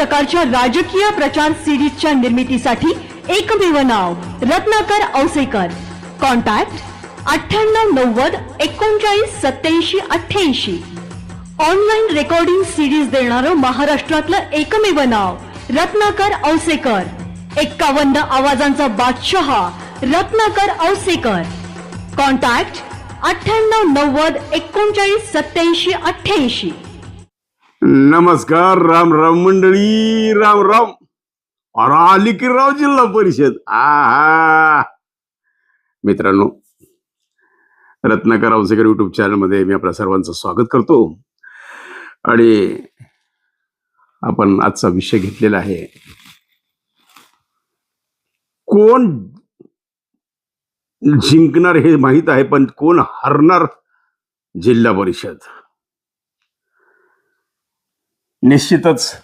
प्रकारच्या राजकीय प्रचार सिरीजच्या निर्मितीसाठी एकमेव नाव Ratnakar Ausekar. Contact 9890398788. Online recording series देणारं महाराष्ट्रातलं एकमेव नाव रत्नाकर औसेकर. 51 आवाजांचा बादशाह रत्नाकर औसेकर. कॉन्टॅक्ट 9890398788. नमस्कार. राम राम मंडळी, राम राम. और आली की राव जिल्हा परिषद. मित्रांनो, रत्नाकर औसेकर युट्यूब चॅनल मध्ये मी आपल्या सर्वांचं स्वागत करतो. आणि आपण आजचा विषय घेतलेला आहे, कोण जिंकणार हे माहित आहे, पण कोण हरणार जिल्हा परिषद. निश्चितच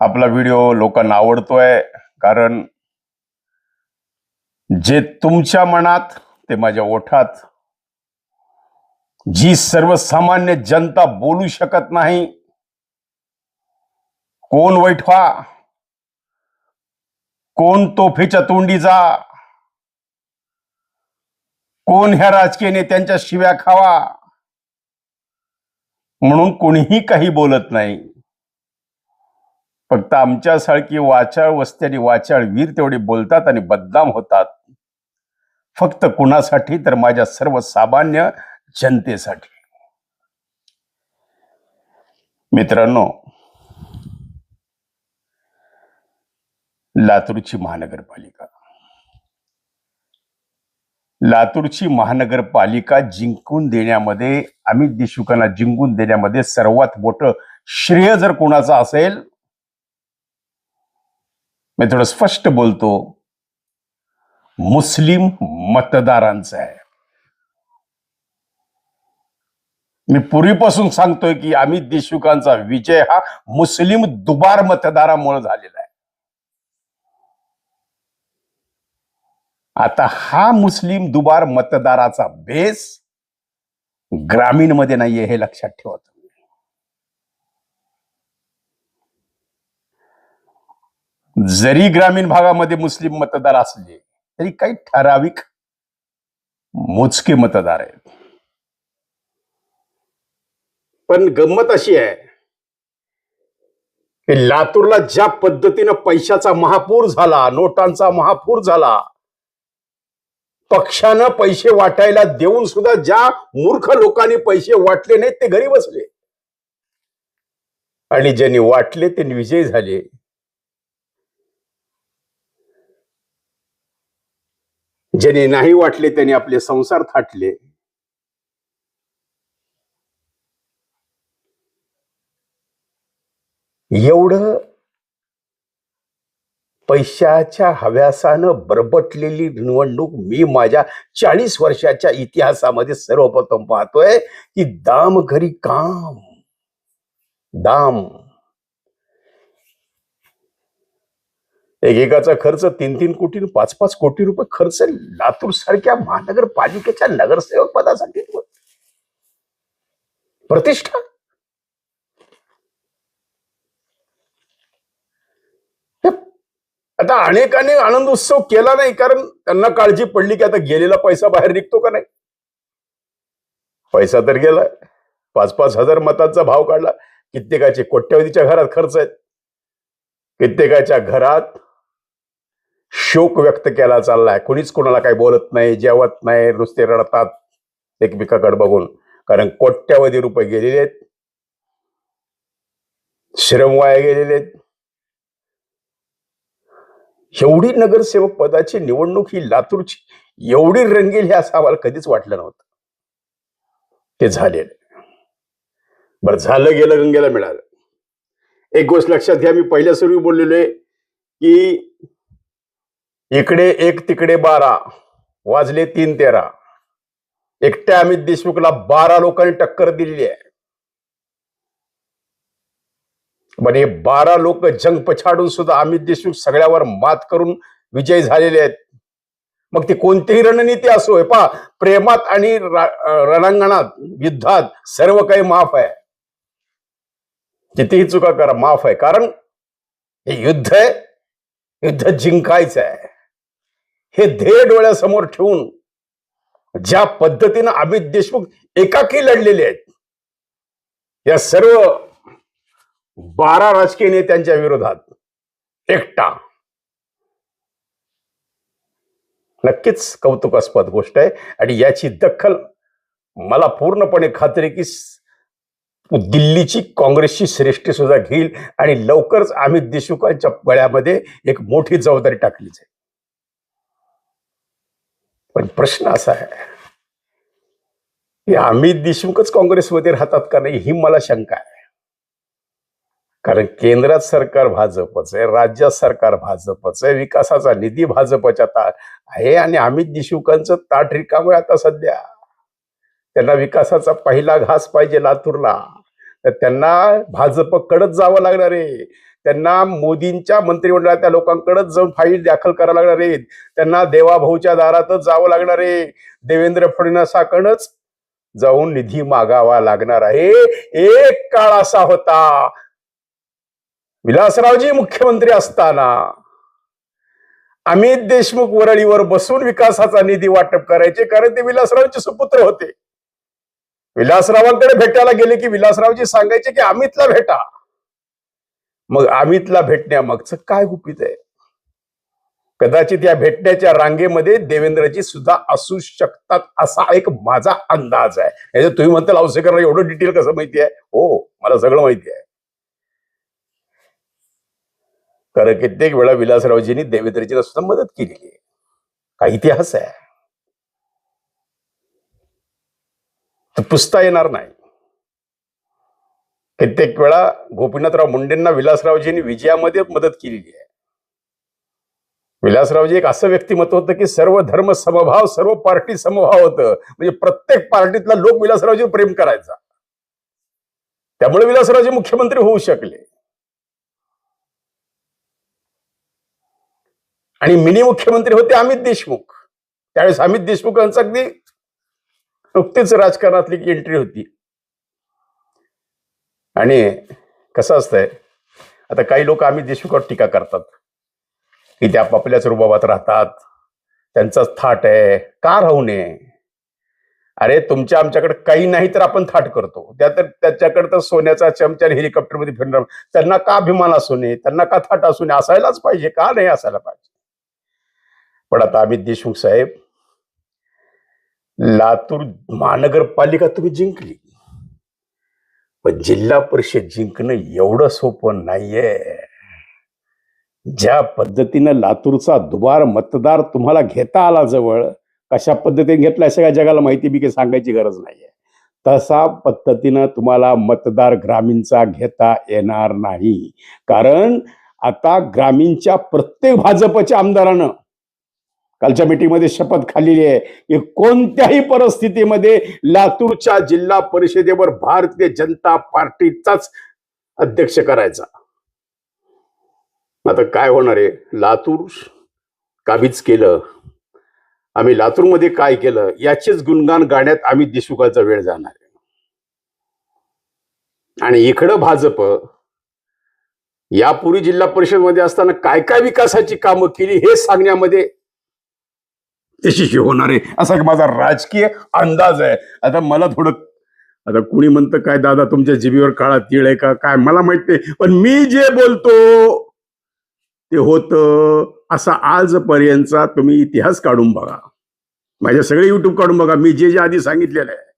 आपला व्हिडिओ लोकांना आवडतोय, कारण जे तुमच्या मनात ते माझ्या ओठात, जी सर्वसामान्य जनता बोलू शकत नाही, कोण वैठवा, कोण तोफेच्या तोंडीचा, कोण ह्या राजकीय नेत्यांच्या शिव्या खावा, म्हणून कोणीही काही बोलत नाही. फक्त आमच्यासारखी वाचाळ वस्ती आणि वाचाळ वीर तेवढे बोलतात आणि बदनाम होतात. फक्त कुणासाठी, तर माझ्या सर्वसामान्य जनतेसाठी. मित्रांनो, लातूरची महानगरपालिका जिंकून देण्यामध्ये, अमित देशमुखांना जिंकून देण्यामध्ये सर्वात मोठं श्रेय जर कोणाचं असेल, मी थोडं स्पष्ट बोलतो, मुस्लिम मतदारांचं आहे. मी पूर्वीपासून सांगतोय की अमित देशमुखांचा विजय हा मुस्लिम दुबार मतदारामुळे झालेला आहे. आता हा मुस्लिम दुबार मतदाराचा बेस ग्रामीण मध्ये नाहीये, हे लक्षात ठेवा. जरी ग्रामीण भागामध्ये मुस्लिम मतदार असले तरी काही ठराविक मोजके मतदार आहेत. पण गंमत अशी आहे की लातूरला ज्या पद्धतीनं पैशाचा महापूर झाला, नोटांचा महापूर झाला, पक्षानं पैसे वाटायला देऊन सुद्धा ज्या मूर्ख लोकांनी पैसे वाटले नाहीत ते घरी बसले, आणि ज्यांनी वाटले ते विजयी झाले. ज्यांनी नाही वाटले त्यांनी आपले संसार थाटले. एवढं पैशाच्या हव्यासानं बरबटलेली निवडणूक मी माझ्या 40 वर्षाच्या इतिहासामध्ये सर्वप्रथम पाहतोय की दाम घरी काम. दाम एकेकाचा खर्च 3-3 कोटी 5-5 कोटी रुपये खर्च लातूर सारख्या महानगरपालिकेच्या नगरसेवक पदासाठी. प्रतिष्ठा. आता अनेकांनी आनंद उत्सव केला नाही, कारण त्यांना काळजी पडली की आता गेलेला पैसा बाहेर निघतो का नाही. पैसा तर गेलाय. 5-5 हजार मतांचा भाव काढला. कित्येकाचे कोट्यवधीच्या घरात खर्च आहेत. कित्येकाच्या घरात शोक व्यक्त केला चाललाय. कोणीच कोणाला काही बोलत नाही, जेवत नाही, नुसते रडतात एकमेकाकडे बघून, कारण कोट्यवधी रुपये गेलेले आहेत, श्रम वाया गेलेले आहेत. एवढी नगरसेवक पदाची निवडणूक ही लातूरची एवढी रंगेल हे असं आम्हाला कधीच वाटलं नव्हतं. ते झालेलं. बरं झालं, गेलं, गंगेला मिळालं. एक गोष्ट लक्षात घ्या, मी पहिल्या सुरू बोललेलो आहे की इकडे 1 तिकडे 12 वाजले 3-13. एकट्या अमित देशमुखला 12 लोकांनी टक्कर दिलेली आहे. पण हे 12 लोक जंग पछाडून सुद्धा अमित देशमुख सगळ्यावर मात करून विजयी झालेले आहेत. मग ती कोणतीही रणनीती असो, पहा, प्रेमात आणि रणांगणात, युद्धात सर्व काही माफ आहे. कितीही चुका करा, माफ आहे. कारण हे युद्ध आहे, युद्ध जिंकायचं आहे. हे ध्येय डोळ्यासमोर ठेवून ज्या पद्धतीनं अमित देशमुख एकाकी लढलेले आहेत, या सर्व 12 राजकीय नेत्यांच्या विरोधात एकटा, नक्कीच कौतुकास्पद गोष्ट आहे. आणि याची दखल मला पूर्णपणे खात्री आहे की दिल्लीची काँग्रेसची श्रेष्ठी सुद्धा घेईल आणि लवकरच अमित देशमुखांच्या गळ्यामध्ये एक मोठी जबाबदारी टाकलीच आहे. पण प्रश्न असा आहे की अमित देशमुखच काँग्रेसमध्ये राहतात का नाही, ही मला शंका आहे. कारण केंद्रात सरकार भाजपच आहे, राज्यात सरकार भाजपच आहे, विकासाचा निधी भाजपच्या ताट आहे आणि अमित देशमुखांचं ताट रिकामं आहे आता सध्या. त्यांना विकासाचा पहिला घास पाहिजे लातूरला, तर त्यांना भाजपकडंच जावं लागणार आहे. त्यांना मोदींच्या मंत्रिमंडळात त्या लोकांकडेच जाऊन फाईल दाखल करायला लागणार आहे. त्यांना देवाभाऊच्या दारातच जावं लागणार आहे. देवेंद्र फडणवीसाकडंच जाऊन निधी मागावा लागणार आहे. एक काळ असा होता, विलासरावजी मुख्यमंत्री असताना अमित देशमुख वरळीवर बसून विकासाचा निधी वाटप करायचे, कारण ते विलासरावांचे सुपुत्र होते. विलासरावांकडे भेटायला गेले की विलासरावजी सांगायचे की अमितला भेटा. मग अमितला भेटण्यामागचं काय गुपित आहे? कदाचित या भेटण्याच्या रांगेमध्ये देवेंद्रजी सुद्धा असू शकतात, असा एक माझा अंदाज आहे. तुम्ही म्हणता औसेकरला एवढं डिटेल कसं माहिती आहे? हो, मला सगळं माहिती आहे. कारण कित्येक वेळा विलासरावजींनी देवेंद्रजीला सुद्धा मदत केलेली आहे. काही इतिहास आहे, तर पुसता येणार नाही. कित्येक वेळा गोपीनाथराव मुंडेंना विलासरावजींनी विजयामध्ये मदत केलेली आहे. विलासरावजी एक असं व्यक्तिमत्व होतं की सर्व धर्म समभाव, सर्व पार्टी समभाव होतं. म्हणजे प्रत्येक पार्टीतला लोक विलासरावजी प्रेम करायचा. त्यामुळे विलासरावजी मुख्यमंत्री होऊ शकले. आणि मिनी मुख्यमंत्री होते अमित देशमुख. त्यावेळेस अमित देशमुखांचं अगदी नुकतीच राजकारणातली एंट्री होती. आणि कसं असतंय, आता काही लोक अमित देशमुखावर टीका करतात की ते आपापल्याच रुबाबात राहतात, त्यांचाच थाट आहे. का राहू नये? अरे तुमच्या आमच्याकडे काही नाही तर आपण थाट करतो. त्याच्याकडे तर सोन्याचा चमचा हेलिकॉप्टरमध्ये फिरणार. त्यांना का अभिमान असू नये, त्यांना का थाट असू नये? असायलाच पाहिजे, का नाही असायला पाहिजे? पण आता अमित देशमुख साहेब, लातूर महानगरपालिका तुम्ही जिंकली, पण जिल्हा परिषद जिंकणं एवढं सोपं नाहीये. ज्या पद्धतीनं लातूरचा दुबार मतदार तुम्हाला घेता आला जवळ, कशा पद्धतीने घेतला सगळ्या जगाला माहिती, बी काही सांगायची गरज नाहीये. तसा पद्धतीनं तुम्हाला मतदार ग्रामीणचा घेता येणार नाही. कारण आता ग्रामीणच्या प्रत्येक भाजपच्या आमदारानं कालच्या मीटिंगमध्ये शपथ खाल्लेली आहे की कोणत्याही परिस्थितीमध्ये लातूरच्या जिल्हा परिषदेवर भारतीय जनता पार्टीचाच अध्यक्ष करायचा. आता काय होणार आहे? लातूर काबीज केलं, आम्ही लातूरमध्ये काय केलं याचेच गुणगान गाण्यात अमित देशमुखांचा वेळ जाणार आहे. आणि इकडं भाजप यापूर्वी जिल्हा परिषद मध्ये असताना काय काय विकासाची कामं केली हे सांगण्यामध्ये यशस्वी होणार आहे, असा एक माझा राजकीय अंदाज आहे. आता मला थोडं, आता कुणी म्हणतं काय दादा तुमच्या जिभेवर काळा तीळ आहे का काय, मला माहित नाही. पण मी जे बोलतो ते होतं. असा आजपर्यंतचा तुम्ही इतिहास काढून बघा, माझे सगळे युट्यूब काढून बघा, मी जे आधी सांगितलेलं आहे.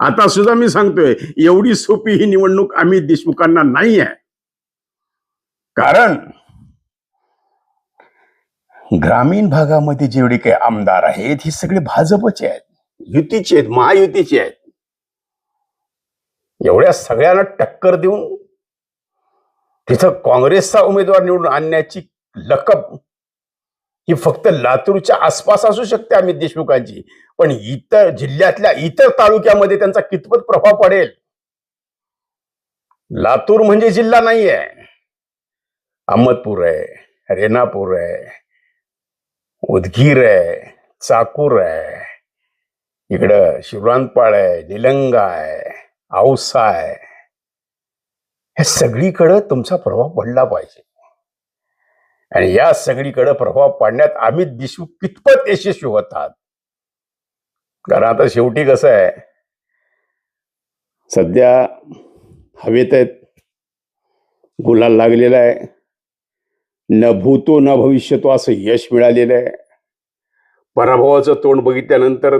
आता सुद्धा मी सांगतोय, एवढी सोपी ही निवडणूक अमित देशमुखांना नाही आहे. कारण ग्रामीण भागामध्ये जेवढे काही आमदार आहेत हे सगळे भाजपचे आहेत, युतीचे आहेत, महायुतीचे आहेत. एवढ्या सगळ्यांना टक्कर देऊन तिथं काँग्रेसचा उमेदवार निवडून आणण्याची लकब ही फक्त लातूरच्या आसपास असू शकते अमित देशमुखांची, पण इतर जिल्ह्यातल्या इतर तालुक्यामध्ये त्यांचा कितपत प्रभाव पडेल? लातूर म्हणजे जिल्हा नाही आहे, अहमदपूर आहे, रेणापूर आहे, उदगीर आहे, चाकूर आहे, इकडं शिवरांपाळ आहे, निलंगा आहे, औसा आहे. हे सगळीकडे तुमचा प्रभाव पडला पाहिजे. आणि या सगळीकडे प्रभाव पाडण्यात अमित देशमुख कितपत यशस्वी होतात. कारण आता शेवटी कसं आहे, सध्या हवेत आहेत, गुलाल लागलेला आहे, न भूतो न भविष्यतो असं यश मिळालेलं आहे. पराभवाचं तोंड बघितल्यानंतर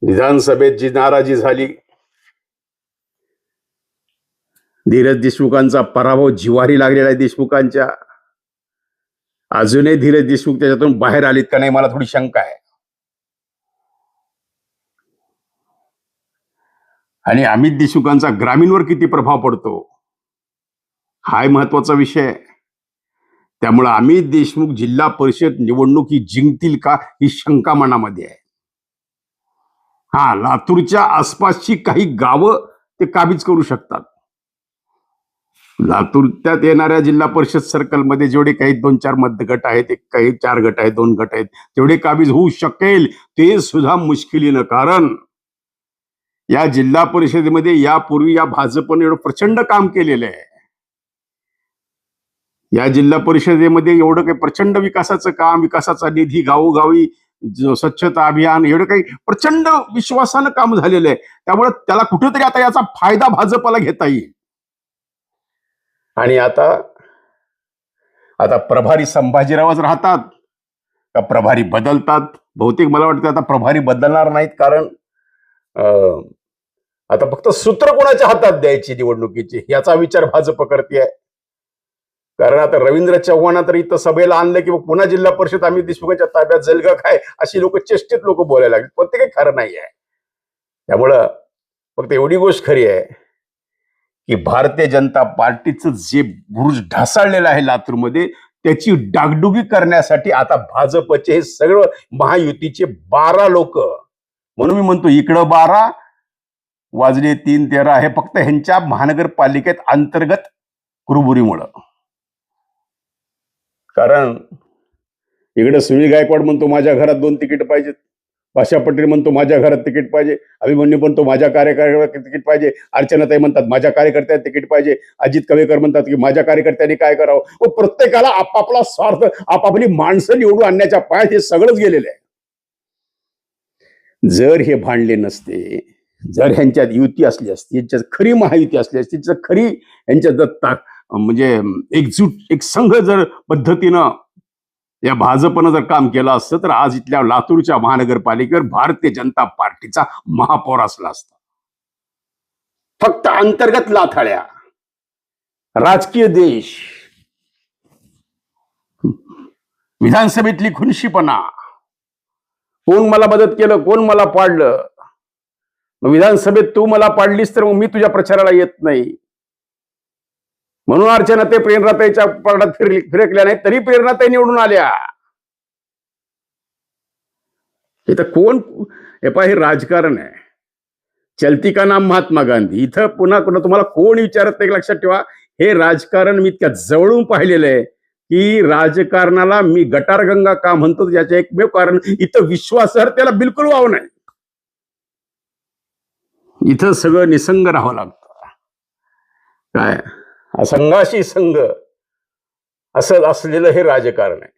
विधानसभेत जी नाराजी झाली, धीरज देशमुखांचा पराभव जिव्हारी लागलेला आहे देशमुखांच्या. अजूनही धीरज देशमुख त्याच्यातून बाहेर आलीत का नाही मला थोडी शंका आहे. आणि अमित देशमुखांचा ग्रामीणवर किती प्रभाव पडतो हाय महत्वाचा विषय आहे. त्यामुळे अमित देशमुख जिल्हा परिषद निवडणुकी जिंकतील का ही शंका मनामध्ये आहे. हा, लातूरच्या आसपासची काही गावं ते काबीज करू शकतात. लातूरच्यात येणाऱ्या जिल्हा परिषद सर्कलमध्ये जेवढे काही 2-4 मतगट आहेत, काही 4 गट आहेत, 2 गट आहेत, तेवढे काबीज होऊ शकेल ते सुद्धा मुश्किलीनं. कारण या जिल्हा परिषदेमध्ये यापूर्वी या भाजपने एवढं प्रचंड काम केलेलं आहे. या जिल्हा परिषदेमध्ये एवढं काही प्रचंड विकासाचं काम, विकासाचा निधी, गावोगावी स्वच्छता अभियान, एवढं काही प्रचंड विश्वासानं काम झालेलं आहे. त्यामुळे त्याला कुठेतरी आता याचा फायदा भाजपला घेता येईल. आणि आता प्रभारी संभाजीरावच राहतात का प्रभारी बदलतात? बहुतेक मला वाटतं आता प्रभारी बदलणार नाहीत. कारण आता फक्त सूत्र कोणाच्या हातात द्यायची निवडणुकीची याचा विचार भाजप करते. कारण आता रवींद्र चव्हाण तर इथं सभेला आणलं की पुन्हा जिल्हा परिषद अमित देशमुखांच्या ताब्यात जाईल का काय, अशी चेष्टेत लोक बोलायला लागले. पण ते काही खरं नाही आहे. त्यामुळं फक्त एवढी गोष्ट खरी आहे की भारतीय जनता पार्टीचं जे बुरुज ढासाळलेलं आहे लातूरमध्ये, त्याची डागडुगी करण्यासाठी आता भाजपचे हे सगळं महायुतीचे 12 लोक, म्हणून मी म्हणतो इकडं 12 वाजले 3-13, हे फक्त ह्यांच्या महानगरपालिकेत अंतर्गत कुरुबुरीमुळं. कारण इकडे सुनील गायकवाड म्हणतो माझ्या घरात 2 तिकीट पाहिजेत, भाषा पटेल म्हणतो माझ्या घरात तिकीट पाहिजे, अभिमन्यू म्हणतो माझ्या कार्यकर्त्याला तिकीट पाहिजे, अर्चनाताई म्हणतात माझ्या कार्यकर्त्याला तिकीट पाहिजे, अजित कवेकर म्हणतात की माझ्या कार्यकर्त्यांनी काय करावं. व प्रत्येकाला आपापला स्वार्थ, आपापली माणसं निवडून आणण्याच्या पायात हे सगळंच गेलेलं आहे. जर हे भांडले नसते, जर ह्यांच्यात युती असली असती, यांच्यात खरी महायुती असली असती, खरी यांच्यात म्हणजे एकजूट, एक संघ जर पद्धतीनं या भाजपनं जर काम केलं असतं, तर आज इथल्या लातूरच्या महानगरपालिकेवर भारतीय जनता पार्टीचा महापौर असला असता. फक्त अंतर्गत लाथाळ्या, राजकीय देश, विधानसभेतली खुनशीपणा, कोण मला मदत केलं, कोण मला पाडलं, विधानसभेत तू मला पाडलीस तर मग मी तुझ्या प्रचाराला येत नाही. म्हणून अर्चनाताई प्रेरणाताईच्या पारडात फिरकल्या नाही, तरी प्रेरणाताई निवडून आल्या. हे तर कोण, हे राजकारण आहे. चलती का नाम महात्मा गांधी. इथं पुन्हा तुम्हाला कोण विचारत नाही, लक्षात ठेवा. हे राजकारण मी इतक्या जवळून पाहिलेलं आहे की राजकारणाला मी गटारगंगा का म्हणतो याचं एकमेव कारण इथं विश्वासार्हतेला बिलकुल वाव नाही. इथं सगळं निसंग राहावं लागतं. काय असंघाशी संघ असं असलेलं हे राजकारण आहे.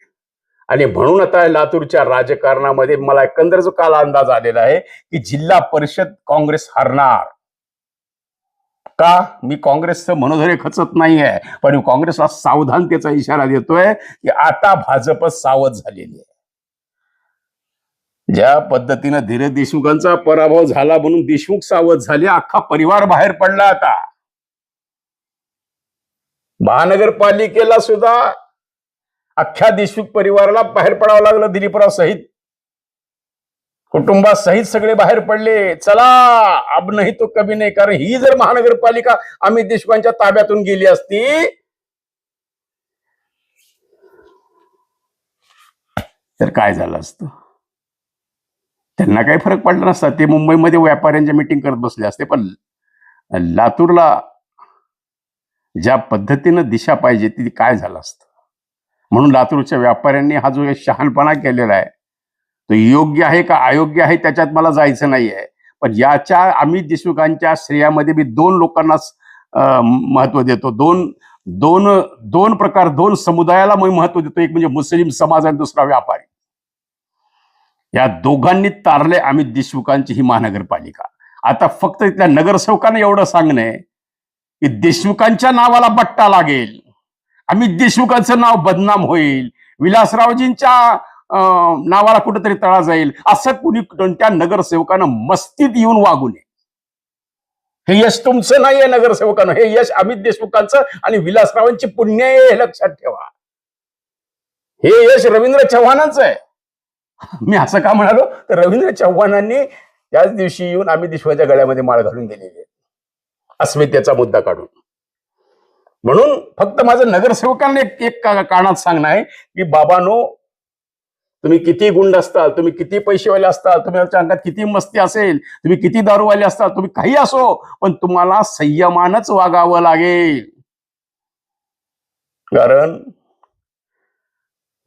आणि म्हणून आता लातूरच्या राजकारणामध्ये मला एकंदर जो काल अंदाज आलेला आहे की जिल्हा परिषद काँग्रेस हरणार. का? मी काँग्रेसचं मनोधैर्य खचत नाहीये, पण काँग्रेसला सावधानतेचा इशारा देतोय की आता भाजप सावध झालेली आहे. ज्या पद्धतीनं धीरज देशमुखांचा पराभव झाला म्हणून देशमुख सावध झाले, अख्खा परिवार बाहेर पडला. आता महानगरपालिकेला सुद्धा अख्ख्या देशमुख परिवाराला बाहेर पडावं लागलं. दिलीपराव सहित कुटुंबासहित सगळे बाहेर पडले. चला अब नाही तो कभी नाही. कारण ही जर महानगरपालिका अमित देशमुखांच्या ताब्यातून गेली असती तर काय झालं असतं? त्यांना काही फरक पडला नसता. ते मुंबईमध्ये व्यापाऱ्यांच्या मीटिंग करत बसले असते. पण लातूरला ज्या पद्धतीनं दिशा पाहिजे ती काय झालं असतं. म्हणून लातूरच्या व्यापाऱ्यांनी हा जो शहाणपणा केलेला आहे तो योग्य आहे का अयोग्य आहे त्याच्यात मला जायचं नाही आहे. पण याच्या अमित देशमुखांच्या श्रेयामध्ये मी 2 लोकांना महत्व देतो. दोन दोन दोन प्रकार, दोन समुदायाला मी महत्व देतो. एक म्हणजे मुस्लिम समाज आणि दुसरा व्यापारी. या दोघांनी तारले अमित देशमुखांची ही महानगरपालिका. आता फक्त इथल्या नगरसेवकांना एवढं सांगणं आहे की देशमुखांच्या नावाला बट्टा लागेल, अमित देशमुखांचं नाव बदनाम होईल, विलासरावजींच्या नावाला कुठेतरी तळा जाईल, असं कुणी कोणत्या नगरसेवकानं मस्तीत येऊन वागू नये. हे यश तुमचं नाहीये नगरसेवकांना, हे यश अमित देशमुखांचं आणि विलासरावांची पुण्य आहे, हे लक्षात ठेवा. हे यश रवींद्र चव्हाणांचं आहे. मी असं का म्हणालो तर रवींद्र चव्हाणांनी त्याच दिवशी येऊन अमित देशमुखांच्या गळ्यामध्ये माळ घालून दिलेली आहे, अस्मितेचा मुद्दा काढून. म्हणून फक्त माझं नगरसेवकांना एक कानात सांगणं आहे की बाबांनो, तुम्ही किती गुंड असताल, तुम्ही किती पैसेवाले असताल, तुमच्या अंगात किती मस्ती असेल, तुम्ही किती दारूवाले असताल, तुम्ही काही असो, पण तुम्हाला संयमानच वागावं लागेल. कारण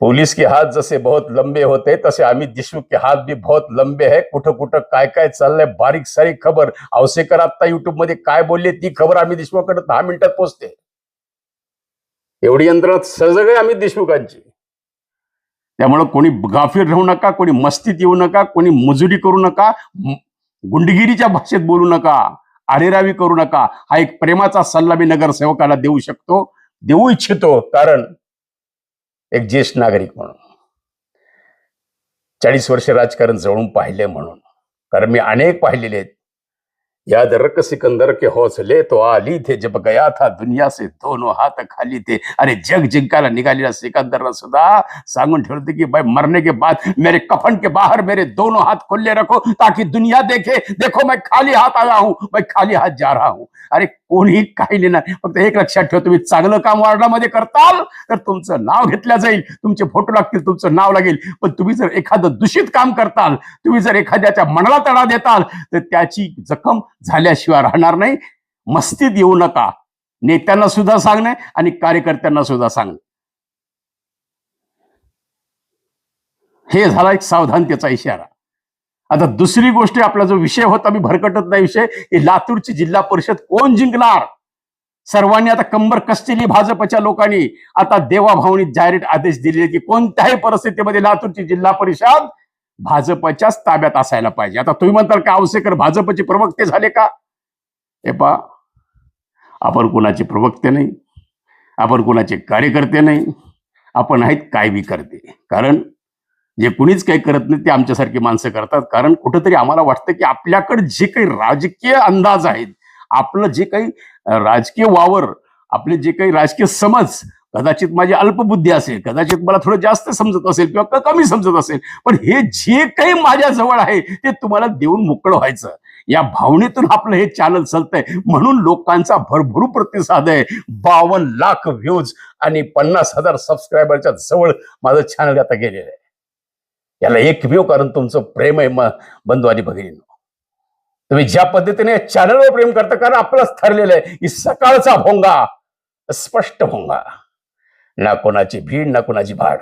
पुलिस के हाथ जसे बहुत लंबे होते तसे अमित देशमुख के हाथ भी बहुत लंबे है. कुठं कुठं काय काय चाललंय बारीक सारीक खबर. औसेकर आता युट्यूब मध्ये काय बोलले ती खबर अमित देशमुखांकडे 10 मिनिटात पोहोचते. एवढी यंत्रणा सजग आहे अमित देशमुखांची. त्यामुळे कोणी गाफीर राहू नका, कोणी मस्तीत येऊ नका, कोणी मजुरी करू नका, गुंडगिरीच्या भाषेत बोलू नका, आरेरावी करू नका. हा एक प्रेमाचा सल्ला मी नगरसेवकाला देऊ इच्छितो. कारण एक ज्येष्ठ नागरिक म्हणून, 40 वर्ष राजकारण जवळून पाहिले म्हणून, कारण मी अनेक पाहिलेले आहेत. याद रख सिकंदर के हौसले तो आली थे, जब गया था दुनिया से दोनों हाथ खाली थे. अरे जग जिंकायला निघालेला सिकंदरला सुद्धा सांगून ठेवते की भाई मरने के बाद मेरे कफन के बाहर मेरे दोनों हाथ खुले रखो ताकि दुनिया देखे, देखो मैं खाली हाथ आया हूं, मैं खाली हाथ जा रहा हूं. अरे कोणी काही लिहिणार, फक्त एक लक्षात ठेवा, तुम्ही चांगलं काम वार्डामध्ये करताल तर तुमचं नाव घेतलं जाईल, तुमचे फोटो लागतील, तुमचं नाव लागेल. पण तुम्ही जर एखादं दूषित काम करताल, तुम्ही जर एखाद्याच्या मनाला तडा देताल तर त्याची जखम झाल्याशिवाय राहणार नाही. मस्तीत येऊ नका. नेत्यांना सुद्धा सांगणे आणि कार्यकर्त्यांना सुद्धा सांगणे. हे झाला एक सावधानतेचा इशारा. आता दुसरी गोष्ट, आपला जो विषय होता, मी भरकटत नाही विषय, की लातूरची जिल्हा परिषद कोण जिंकणार. सर्वांनी आता कंबर कसलेली भाजपच्या लोकांनी आता देवाभावनीत जाहीर आदेश दिले की कोणत्याही परिस्थितीमध्ये लातूरची जिल्हा परिषद भाजपच्याच ताब्यात असायला पाहिजे. आता तुम्ही म्हणताल का औसेकर भाजपचे प्रवक्ते झाले का? हे पहा, आपण कुणाचे प्रवक्ते नाही, आपण कुणाचे कार्यकर्ते नाही, आपण आहेत काय बी करते. कारण जे कुणीच काही करत नाही ते आमच्यासारखी माणसं करतात. कारण कुठंतरी आम्हाला वाटतं की आपल्याकडे जे काही राजकीय अंदाज आहेत, आपलं जे काही राजकीय वावर, आपले जे काही राजकीय समज, कदाचित माझी अल्पबुद्धी असेल, कदाचित मला थोडं जास्त समजत असेल किंवा कमी समजत असेल, पण हे जे काही माझ्या जवळ आहे ते तुम्हाला देऊन मोकळं व्हायचं, या भावनेतून आपलं हे चॅनल चालतंय. म्हणून लोकांचा भरभरू प्रतिसाद आहे. 52 लाख व्ह्यूज आणि 50,000 सबस्क्रायबरच्या जवळ माझं चॅनल आता गेलेलं आहे. याला एकमेव कारण तुमचं प्रेम आहे बंधू आणि भगिनींनो. तुम्ही ज्या पद्धतीने चॅनलवर प्रेम करता, कारण आपलंच ठरलेलं आहे की सकाळचा भोंगा स्पष्ट भोंगा, ना कोणाची भीड ना कोणाची भाड.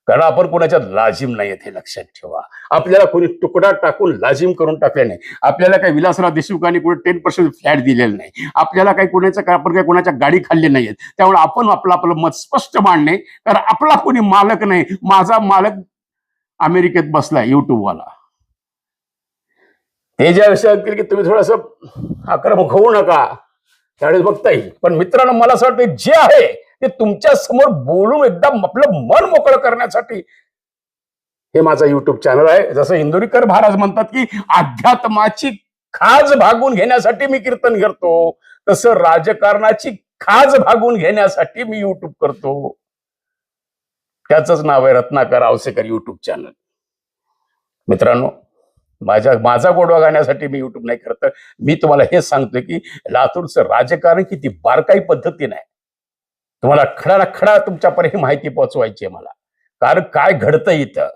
कारण आपण कोणाच्या लाजिम नाही, हे लक्षात ठेवा. आपल्याला कोणी तुकडा टाकून लाजिम करून टाकले नाही. आपल्याला काही विलासराव देशमुखांनी कुठे 10% फ्लॅट दिलेलं नाही. आपल्याला काही आपण काही कोणाच्या गाडी खाल्ली नाहीये. त्यामुळे आपण आपलं मत स्पष्ट मांडणे, कारण आपला कोणी मालक नाही. माझा मालक अमेरिकेत बसलाय युट्यूबवाला. ते ज्या विषयात की तुम्ही थोडस आक्रमक होऊ नका, त्यावेळेस बघता येईल. पण मित्रांनो, मला असं वाटतं जे आहे ते तुमच्या समोर बोलून एकदम आपलं मन मोकळं करण्यासाठी हे माझा युट्यूब चॅनल आहे. जसं इंदुरीकर महाराज म्हणतात की अध्यात्माची खाज भागून घेण्यासाठी मी कीर्तन करतो, तसं राजकारणाची खाज भागून घेण्यासाठी मी युट्यूब करतो. त्याचंच नाव आहे रत्नाकर औसेकर युट्यूब चॅनल. मित्रांनो, माझा गोडवा गाण्यासाठी मी युट्यूब नाही करत. मी तुम्हाला हे सांगतोय की लातूरचं राजकारण किती बारकाई पद्धतीने आहे. तुम्हाला खडा खडा तुमच्यापर्यंत ही माहिती पोहोचवायची आहे मला. कारण काय घडतं इथं,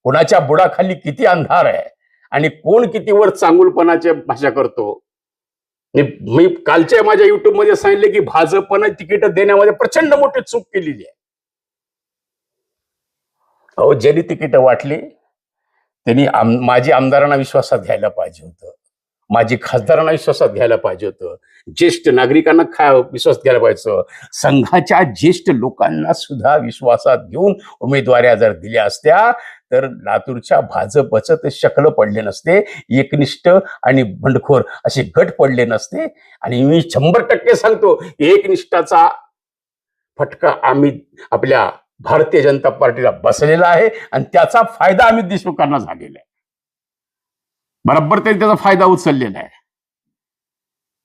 कोणाच्या बुडाखाली किती अंधार आहे आणि कोण किती वर चांगुलपणाची भाषा करतो. मी कालच्या माझ्या युट्यूब मध्ये सांगितले की भाजपनं तिकीट देण्यामध्ये प्रचंड मोठी चूक केलेली आहे. अहो, ज्यांनी तिकीट वाटली त्यांनी माझी आमदारांना विश्वासात घ्यायला पाहिजे होतं, माझी खासदारांना विश्वासात घ्यायला पाहिजे होतं. ज्येष्ठ नागरिकांना विश्वास घ्यायला पाहिजे. संघाच्या ज्येष्ठ लोकांना सुद्धा विश्वासात घेऊन उमेदवाऱ्या जर दिल्या असत्या तर लातूरच्या भाजपचं ते शकलं पडले नसते, एकनिष्ठ आणि बंडखोर असे गट पडले नसते. आणि मी 100% सांगतो, एकनिष्ठाचा फटका आम्ही आपल्या भारतीय जनता पार्टीला बसलेला आहे आणि त्याचा फायदा अमित देशमुखांना झालेला आहे. बरोबर त्यांनी त्याचा फायदा उचललेला आहे.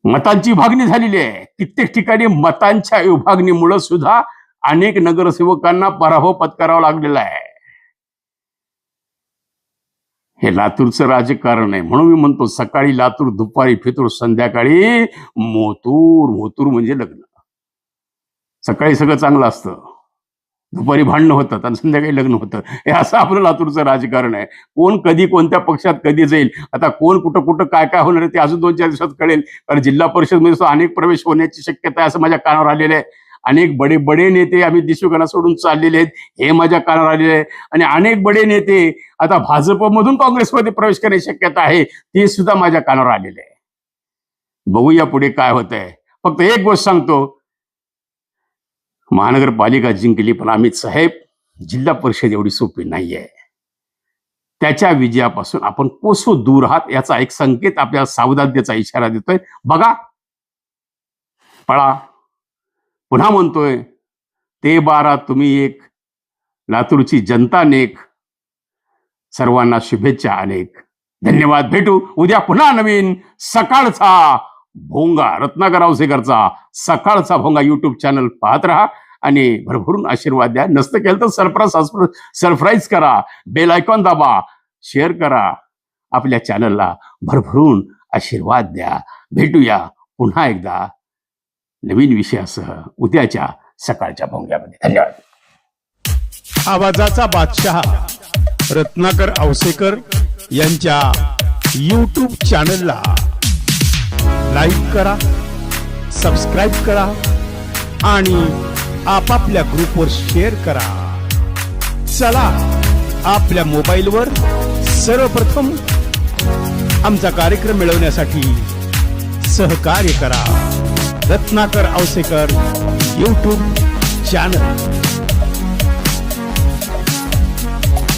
मतांची विभागणी झालेली आहे. कित्येक ठिकाणी मतांच्या विभागणीमुळे सुद्धा अनेक नगरसेवकांना पराभव पत्करावा लागलेला आहे. हे लातूरचं राजकारण आहे. म्हणून मी म्हणतो, सकाळी लातूर, दुपारी फितूर, संध्याकाळी मोतूर. मोतूर म्हणजे लग्न. सकाळी सगळं चांगलं असतं, दुपारी भांडणं होतात आणि संध्याकाळी लग्न होतं. हे असं आपलं लातूरचं राजकारण आहे. कोण कधी कोणत्या पक्षात कधी जाईल, आता कोण कुठं कुठं काय काय होणार आहे ते अजून 2-4 दिवसात कळेल. कारण जिल्हा परिषदमध्ये सुद्धा अनेक प्रवेश होण्याची शक्यता आहे असं माझ्या कानावर आलेलं आहे. अनेक बडे नेते अमित देशमुखांना सोडून चाललेले आहेत हे माझ्या कानावर आलेले आहे. आणि अनेक बडे नेते आता भाजपमधून काँग्रेसमध्ये प्रवेश करण्याची शक्यता आहे ते सुद्धा माझ्या कानावर आलेले आहे. बघूया पुढे काय होत आहे. फक्त एक गोष्ट सांगतो, महानगरपालिका जिंकली पण अमित साहेब, जिल्हा परिषद एवढी सोपी नाहीये. त्याच्या विजयापासून आपण कोसो दूर आहात याचा एक संकेत, आपल्याला सावधानतेचा इशारा देतोय. बघा, पळा. पुन्हा म्हणतोय, ते 12 तुम्ही एक, लातूरची जनता नेक. सर्वांना शुभेच्छा अनेक. धन्यवाद. भेटू उद्या पुन्हा नवीन सकाळचा भोंगा, रत्नाकर औसेकरचा सकाळचा भोंगा युट्यूब चॅनल पाहत राहा आणि भरभरून आशीर्वाद द्या. नसतं केलं तर सरप्राईज करा, बेल आयकॉन दाबा, शेअर करा. आपल्या चॅनलला भरभरून आशीर्वाद द्या. भेटूया पुन्हा एकदा नवीन विषयासह उद्याच्या सकाळच्या भोंग्यामध्ये. धन्यवाद. आवाजाचा बादशाह रत्नाकर औसेकर यांच्या यूट्यूब चॅनलला लाईक करा, सबस्क्राईब करा आणि आपापल्या ग्रुपवर शेअर करा. चला, आपल्या मोबाईलवर सर्वप्रथम आमचा कार्यक्रम मिळवण्यासाठी सहकार्य करा. Ratnakar Ausekar YouTube channel.